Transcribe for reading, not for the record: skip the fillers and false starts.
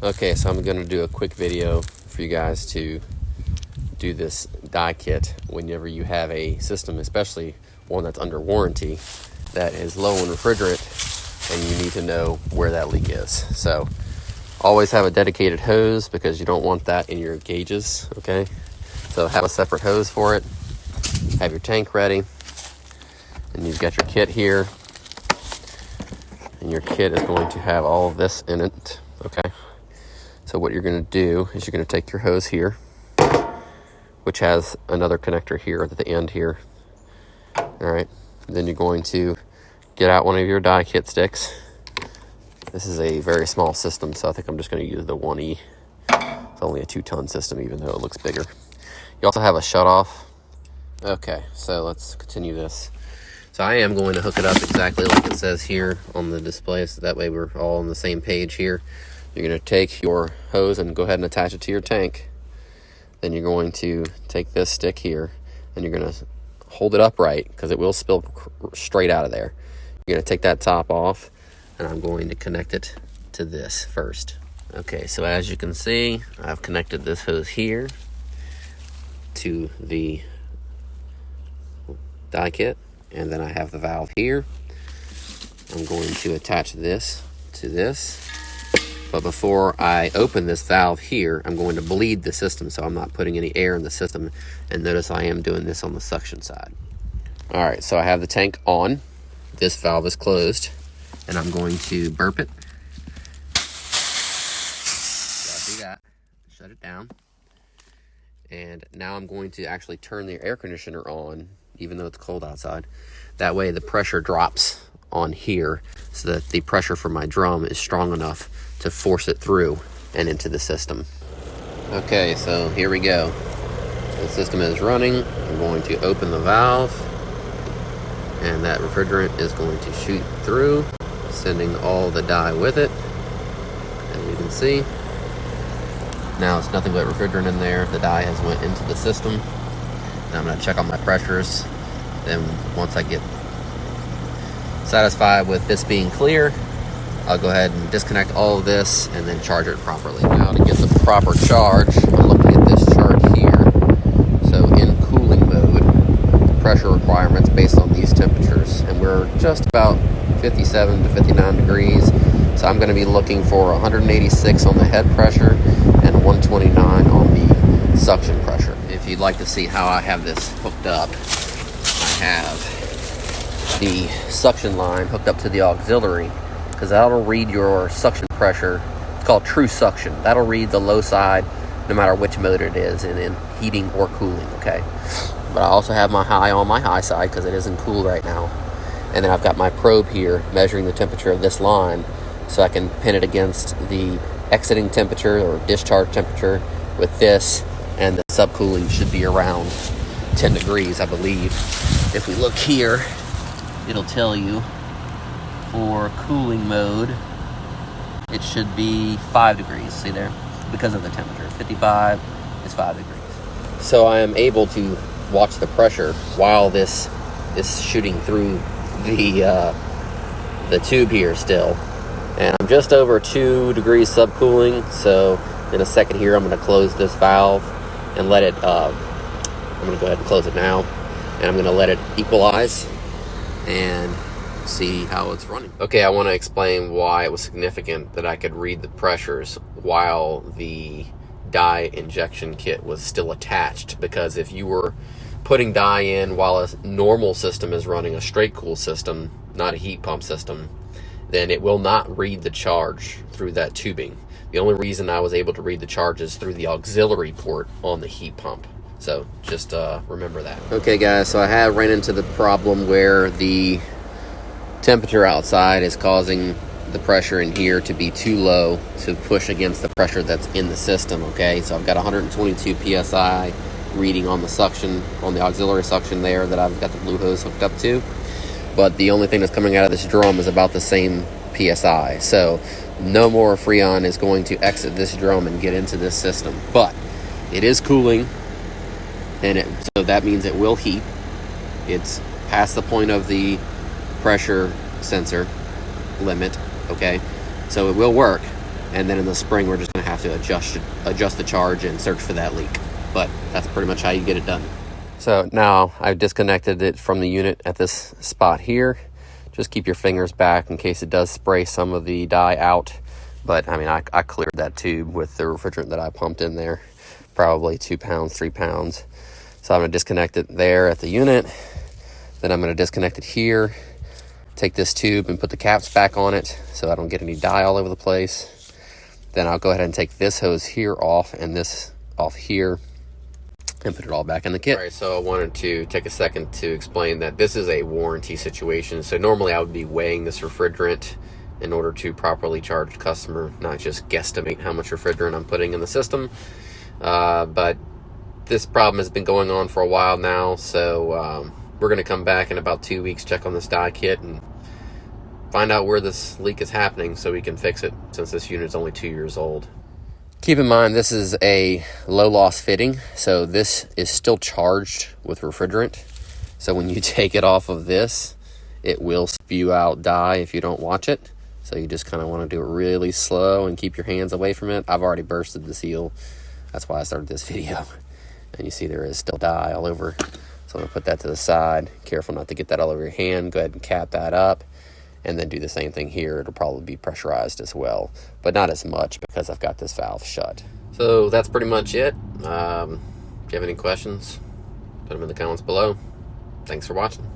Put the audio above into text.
Okay, so I'm going to do a quick video for you guys to do this dye kit whenever you have a system, especially one that's under warranty, that is low in refrigerant, and you need to know where that leak is. So always have a dedicated hose because you don't want that in your gauges, okay? So have a separate hose for it. Have your tank ready, and you've got your kit here, and your kit is going to have all of this in it, okay? So what you're going to do is you're going to take your hose here, which has another connector here at the end here. All right, then you're going to get out one of your dye kit sticks. This is a very small system, so I think I'm just going to use the 1E. It's only a 2-ton system, even though it looks bigger. You also have a shutoff. Okay, so let's continue this. So I am going to hook it up exactly like it says here on the display, so that way we're all on the same page here. You're going to take your hose and go ahead and attach it to your tank. Then you're going to take this stick here and you're going to hold it upright because it will spill straight out of there. You're going to take that top off, and I'm going to connect it to this first. Okay, so as you can see, I've connected this hose here to the dye kit, and then I have the valve here. I'm going to attach this to this. But before I open this valve here, I'm going to bleed the system so I'm not putting any air in the system. And notice I am doing this on the suction side. All right, so I have the tank on. This valve is closed, and I'm going to burp it. So I do that, shut it down. And now I'm going to actually turn the air conditioner on, even though it's cold outside. That way the pressure drops on here so that the pressure from my drum is strong enough to force it through and into the system. Okay, so here we go. The system is running. I'm going to open the valve, and that refrigerant is going to shoot through, sending all the dye with it, as you can see. Now it's nothing but refrigerant in there. The dye has went into the system. Now I'm going to check on my pressures. Then once I get satisfied with this being clear, I'll go ahead and disconnect all of this and then charge it properly. Now to get the proper charge, I'm looking at this chart here. So in cooling mode, pressure requirements based on these temperatures, and we're just about 57 to 59 degrees. So I'm going to be looking for 186 on the head pressure and 129 on the suction pressure. If you'd like to see how I have this hooked up, I have the suction line hooked up to the auxiliary, because that'll read your suction pressure. It's called true suction. That'll read the low side no matter which mode it is in heating or cooling, okay? But I also have my high on my high side because it isn't cool right now. And then I've got my probe here measuring the temperature of this line so I can pin it against the exiting temperature or discharge temperature with this, and the subcooling should be around 10 degrees, I believe. If we look here, it'll tell you for cooling mode, it should be 5 degrees. See there? Because of the temperature. 55 is 5 degrees. So I am able to watch the pressure while this is shooting through the tube here still. And I'm just over 2 degrees subcooling. So in a second here, I'm going to close this valve and let it, I'm going to go ahead and close it now. And I'm going to let it equalize and see how it's running. Okay, I want to explain why it was significant that I could read the pressures while the dye injection kit was still attached, because if you were putting dye in while a normal system is running, a straight cool system, not a heat pump system, then it will not read the charge through that tubing. The only reason I was able to read the charge is through the auxiliary port on the heat pump. So just remember that. Okay guys, so I have ran into the problem where the temperature outside is causing the pressure in here to be too low to push against the pressure that's in the system, okay? So I've got 122 PSI reading on the suction, on the auxiliary suction there that I've got the blue hose hooked up to. But the only thing that's coming out of this drum is about the same PSI. So no more Freon is going to exit this drum and get into this system. But it is cooling, and so that means it will heat. It's past the point of the pressure sensor limit, okay? So it will work, and then in the spring we're just going to have to adjust the charge and search for that leak. But that's pretty much how you get it done. So now I've disconnected it from the unit at this spot here. Just keep your fingers back in case it does spray some of the dye out. But I mean, I cleared that tube with the refrigerant that I pumped in there, probably 2 pounds, 3 pounds. So I'm going to disconnect it there at the unit. Then I'm going to disconnect it here, take this tube and put the caps back on it so I don't get any dye all over the place. Then I'll go ahead and take this hose here off and this off here and put it all back in the kit. All right, so I wanted to take a second to explain that this is a warranty situation. So normally I would be weighing this refrigerant in order to properly charge the customer, not just guesstimate how much refrigerant I'm putting in the system. But this problem has been going on for a while now, so we're going to come back in about 2 weeks, check on this dye kit, and find out where this leak is happening so we can fix it, since this unit is only 2 years old. Keep in mind, this is a low loss fitting, so this is still charged with refrigerant. So when you take it off of this, it will spew out dye if you don't watch it. So you just kind of want to do it really slow and keep your hands away from it. I've already bursted the seal. That's why I started this video. And you see there is still dye all over. So I'm going to put that to the side. Careful not to get that all over your hand. Go ahead and cap that up. And then do the same thing here. It'll probably be pressurized as well, but not as much because I've got this valve shut. So that's pretty much it. If you have any questions, put them in the comments below. Thanks for watching.